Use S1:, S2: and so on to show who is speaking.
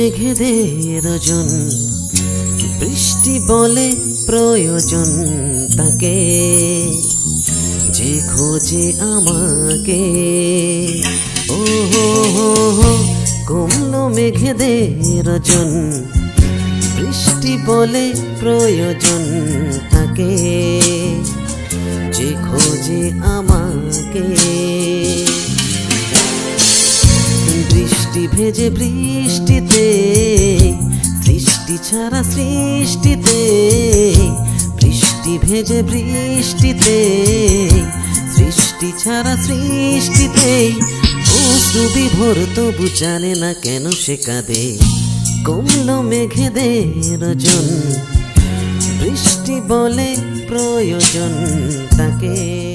S1: মেঘেদের ওজন, বৃষ্টি বলে প্রয়োজন তাকে, যে খোঁজে আমাকে। ও হো হো হো, কমলো মেঘেদের ওজন, বৃষ্টি বলে প্রয়োজন তাকে, যে খোঁজে আমাকে। বৃষ্টি ভেজে বৃষ্টিতে, সৃষ্টি ছাড়া সৃষ্টিতে, বৃষ্টি ভেজে বৃষ্টিতে, সৃষ্টি ছাড়া সৃষ্টিতে, অশ্রু বিভোর তবু জানে না কেন সে কাঁদে। কমলো মেঘেদের ওজন, বৃষ্টি বলে প্রয়োজন তাকে।